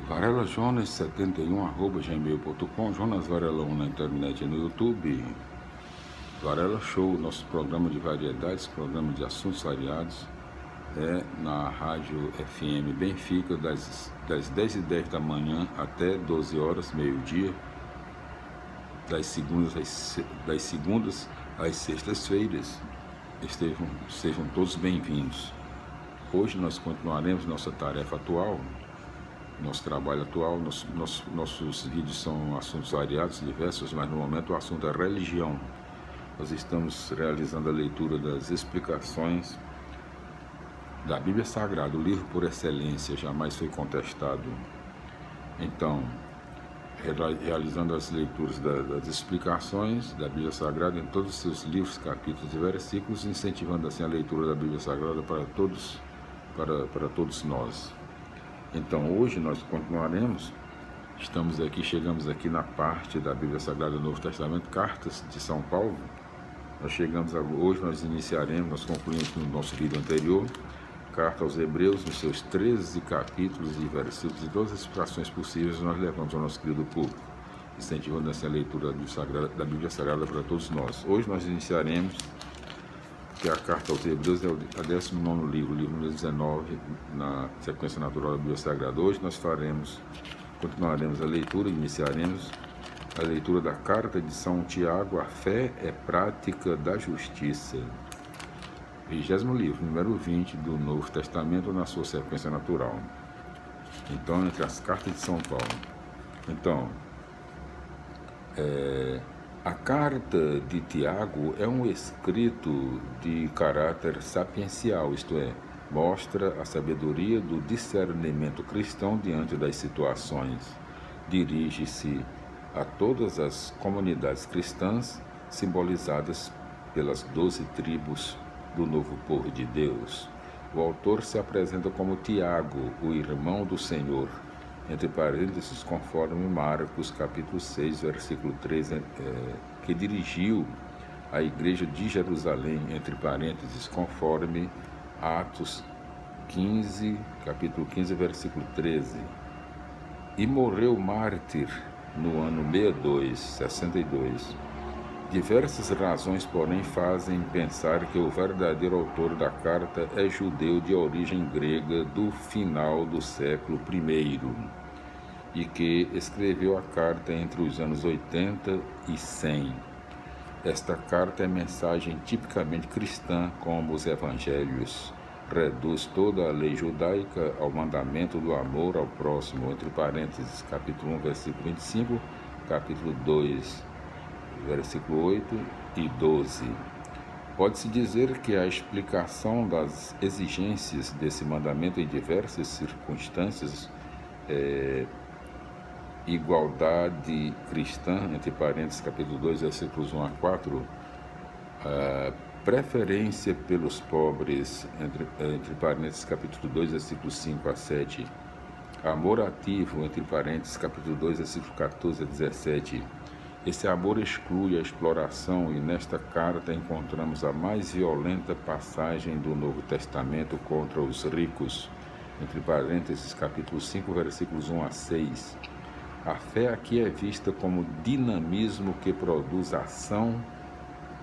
Varela Jonas 71@gmail.com, Jonas Varela 1 na internet e no YouTube. Varela Show, nosso programa de variedades, programa de assuntos variados, na rádio FM Benfica, das 10h10 da manhã até 12 horas, meio-dia, das segundas às sextas-feiras. Sejam todos bem-vindos. Hoje nós continuaremos nossa tarefa atual, nosso trabalho atual. Nossos vídeos são assuntos variados, diversos, mas no momento o assunto é religião. Nós estamos realizando a leitura das explicações da Bíblia Sagrada, o livro por excelência, jamais foi contestado. Então, realizando as leituras das explicações da Bíblia Sagrada em todos os seus livros, capítulos e versículos, incentivando assim a leitura da Bíblia Sagrada para todos nós. Então, hoje nós continuaremos, chegamos aqui na parte da Bíblia Sagrada do Novo Testamento, Cartas de São Paulo. Hoje nós iniciaremos, nós concluímos no nosso vídeo anterior, Carta aos Hebreus, nos seus 13 capítulos e versículos, e todas as explicações possíveis nós levamos ao nosso querido público, incentivando essa leitura da Bíblia Sagrada para todos nós. Hoje nós iniciaremos, que a Carta aos Hebreus é o 19º livro, o livro número 19, na sequência natural da Bíblia Sagrada. Hoje nós continuaremos a leitura, iniciaremos a leitura da Carta de São Tiago, a fé é prática da justiça. 20º livro, número 20 do Novo Testamento, na sua sequência natural. Então, entre as cartas de São Paulo. Então, a carta de Tiago é um escrito de caráter sapiencial, isto é, mostra a sabedoria do discernimento cristão diante das situações. Dirige-se a todas as comunidades cristãs, simbolizadas pelas 12 tribos do novo povo de Deus. O autor se apresenta como Tiago, o irmão do Senhor, entre parênteses, conforme Marcos capítulo 6, versículo 3, que dirigiu à igreja de Jerusalém, entre parênteses, conforme Atos 15, capítulo 15, versículo 13. E morreu mártir no ano 62. Diversas razões, porém, fazem pensar que o verdadeiro autor da carta é judeu de origem grega do final do século I e que escreveu a carta entre os anos 80 e 100. Esta carta é mensagem tipicamente cristã, como os evangelhos. Reduz toda a lei judaica ao mandamento do amor ao próximo, entre parênteses, capítulo 1, versículo 25, capítulo 2, versículo 8 e 12. Pode-se dizer que a explicação das exigências desse mandamento em diversas circunstâncias, igualdade cristã, entre parênteses, capítulo 2, versículos 1 a 4, preferência pelos pobres, entre parênteses, capítulo 2, versículos 5 a 7, amor ativo, entre parênteses, capítulo 2, versículos 14 a 17, esse amor exclui a exploração, e nesta carta encontramos a mais violenta passagem do Novo Testamento contra os ricos, entre parênteses, capítulo 5, versículos 1 a 6. A fé aqui é vista como dinamismo que produz ação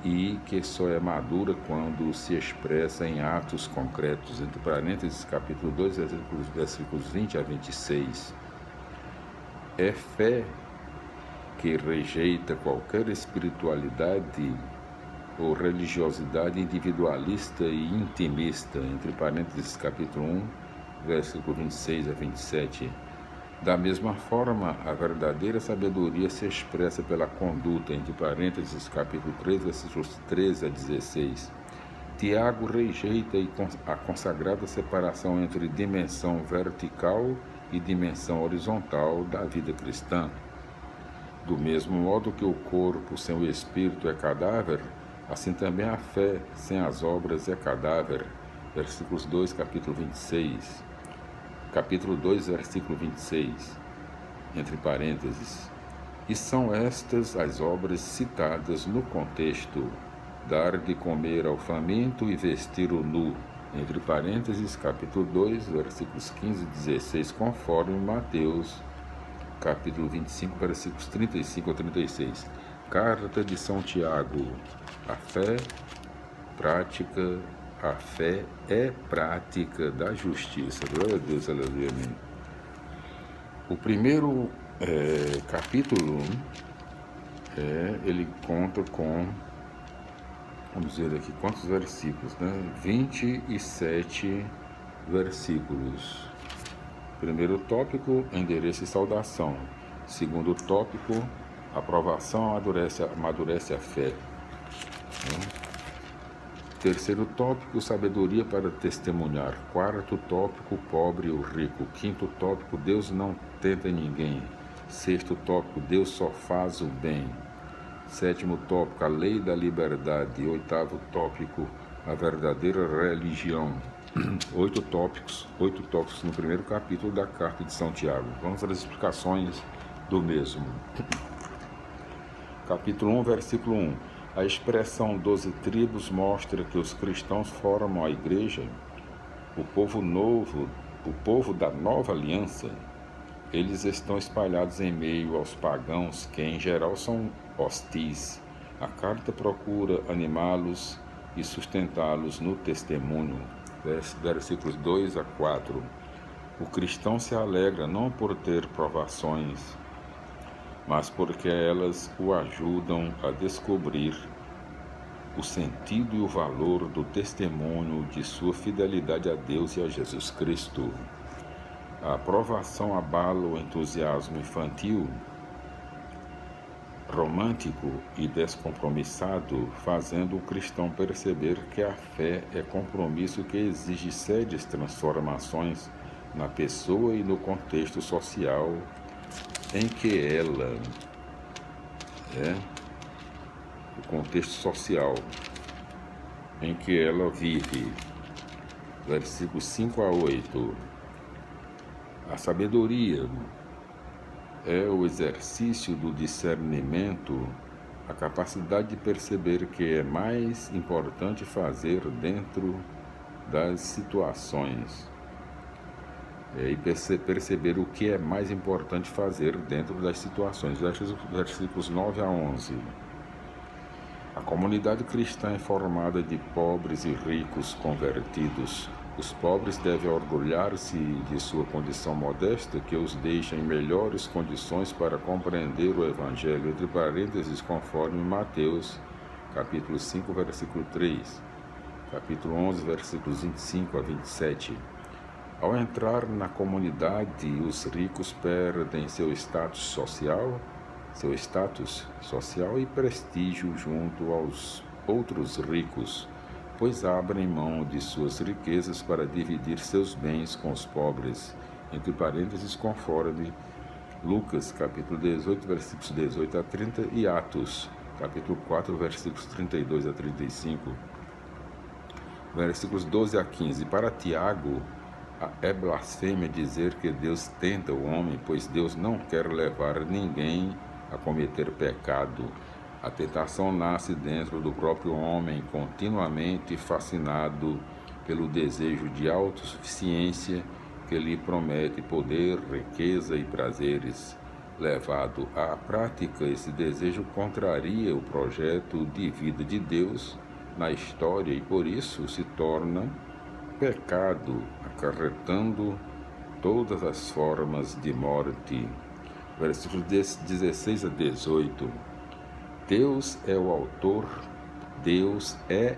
e que só é madura quando se expressa em atos concretos, entre parênteses, capítulo 2, versículos 20 a 26. É fé que rejeita qualquer espiritualidade ou religiosidade individualista e intimista, entre parênteses, capítulo 1, versículo 26 a 27. Da mesma forma, a verdadeira sabedoria se expressa pela conduta, entre parênteses, capítulo 3, versículos 13 a 16. Tiago rejeita a consagrada separação entre dimensão vertical e dimensão horizontal da vida cristã. Do mesmo modo que o corpo sem o espírito é cadáver, assim também a fé sem as obras é cadáver. Versículos 2, capítulo 26. Capítulo 2, versículo 26, entre parênteses. E são estas as obras citadas no contexto: dar de comer ao faminto e vestir o nu, entre parênteses, capítulo 2, versículos 15 e 16, conforme Mateus, capítulo 25, versículos 35 a 36. Carta de São Tiago, a fé é prática da justiça. Glória a Deus, aleluia, amém. O primeiro capítulo, ele conta com, vamos ver aqui quantos versículos, né? 27 versículos. Primeiro tópico, endereço e saudação. Segundo tópico, aprovação amadurece a fé. Terceiro tópico, sabedoria para testemunhar. Quarto tópico, pobre ou rico. Quinto tópico, Deus não tenta ninguém. Sexto tópico, Deus só faz o bem. Sétimo tópico, a lei da liberdade. Oitavo tópico, a verdadeira religião. Oito tópicos no primeiro capítulo da Carta de São Tiago. Vamos às explicações do mesmo. Capítulo 1, versículo 1. A expressão 12 tribos mostra que os cristãos formam a igreja, o povo novo, o povo da nova aliança. Eles estão espalhados em meio aos pagãos, que em geral são hostis. A carta procura animá-los e sustentá-los no testemunho. Versículos 2 a 4. O cristão se alegra não por ter provações, mas porque elas o ajudam a descobrir o sentido e o valor do testemunho de sua fidelidade a Deus e a Jesus Cristo. A aprovação abala o entusiasmo infantil, romântico e descompromissado, fazendo o cristão perceber que a fé é compromisso que exige sérias transformações na pessoa e no contexto social em que ela o contexto social em que ela vive. Versículos 5 a 8. A sabedoria é o exercício do discernimento, a capacidade de perceber que é mais importante fazer dentro das situações. E perceber o que é mais importante fazer dentro das situações. Versículos 9 a 11. A comunidade cristã é formada de pobres e ricos convertidos. Os pobres devem orgulhar-se de sua condição modesta, que os deixa em melhores condições para compreender o Evangelho, entre parênteses, conforme Mateus, capítulo 5, versículo 3, capítulo 11, versículos 25 a 27. Ao entrar na comunidade, os ricos perdem seu status social e prestígio junto aos outros ricos, pois abrem mão de suas riquezas para dividir seus bens com os pobres, entre parênteses, conforme Lucas, capítulo 18, versículos 18 a 30 e Atos, capítulo 4, versículos 32 a 35. Versículos 12 a 15. Para Tiago, é blasfêmia dizer que Deus tenta o homem, pois Deus não quer levar ninguém a cometer pecado. A tentação nasce dentro do próprio homem, continuamente fascinado pelo desejo de autossuficiência que lhe promete poder, riqueza e prazeres. Levado à prática, esse desejo contraria o projeto de vida de Deus na história e por isso se torna pecado, acarretando todas as formas de morte. Versículos 16 a 18. Deus é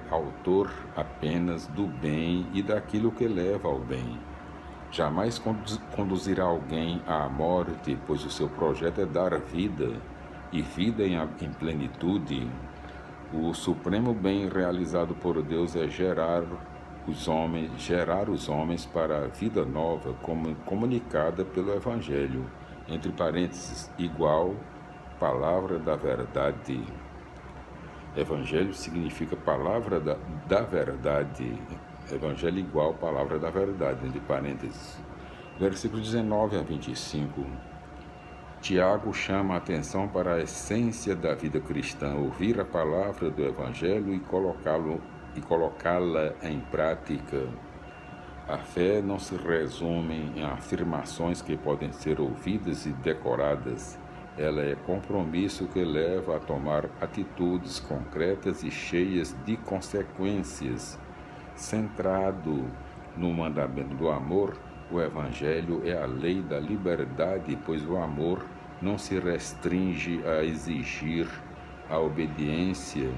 autor apenas do bem e daquilo que leva ao bem. Jamais conduzirá alguém à morte, pois o seu projeto é dar vida, e vida em plenitude. O supremo bem realizado por Deus é gerar os homens para a vida nova, como comunicada pelo Evangelho, entre parênteses, igual palavra da verdade. Evangelho significa palavra da verdade. Evangelho igual palavra da verdade, entre parênteses. Versículos 19 a 25. Tiago chama a atenção para a essência da vida cristã, ouvir a palavra do Evangelho e colocá-lo e colocá-la em prática. A fé não se resume em afirmações que podem ser ouvidas e decoradas. Ela é compromisso que leva a tomar atitudes concretas e cheias de consequências. Centrado no mandamento do amor, o Evangelho é a lei da liberdade, pois o amor não se restringe a exigir a obediência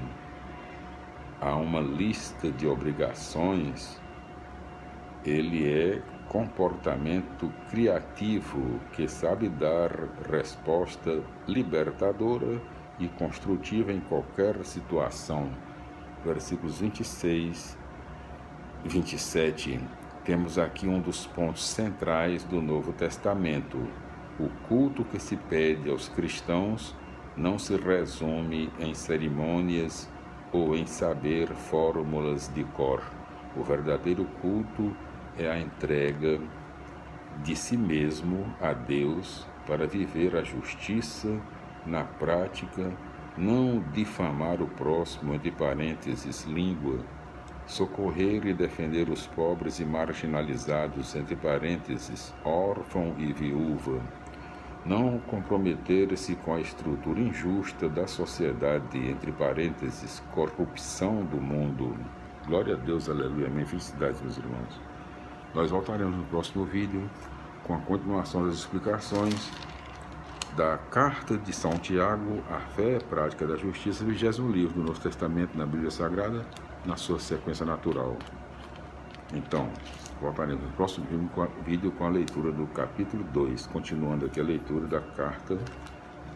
a uma lista de obrigações. Ele é comportamento criativo que sabe dar resposta libertadora e construtiva em qualquer situação. Versículos 26 e 27. Temos aqui um dos pontos centrais do Novo Testamento. O culto que se pede aos cristãos não se resume em cerimônias ou em saber fórmulas de cor. O verdadeiro culto é a entrega de si mesmo a Deus para viver a justiça na prática, não difamar o próximo, entre parênteses, língua, socorrer e defender os pobres e marginalizados, entre parênteses, órfão e viúva, não comprometer-se com a estrutura injusta da sociedade, entre parênteses, corrupção do mundo. Glória a Deus, aleluia, amém. Felicidades, meus irmãos. Nós voltaremos no próximo vídeo com a continuação das explicações da Carta de São Tiago, a fé, prática da justiça, 20º livro do Novo Testamento na Bíblia Sagrada, na sua sequência natural. Então, voltaremos no próximo vídeo com a leitura do capítulo 2, continuando aqui a leitura da carta,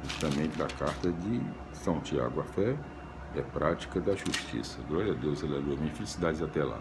justamente da Carta de São Tiago, a fé é prática da justiça. Glória a Deus, aleluia, felicidades até lá.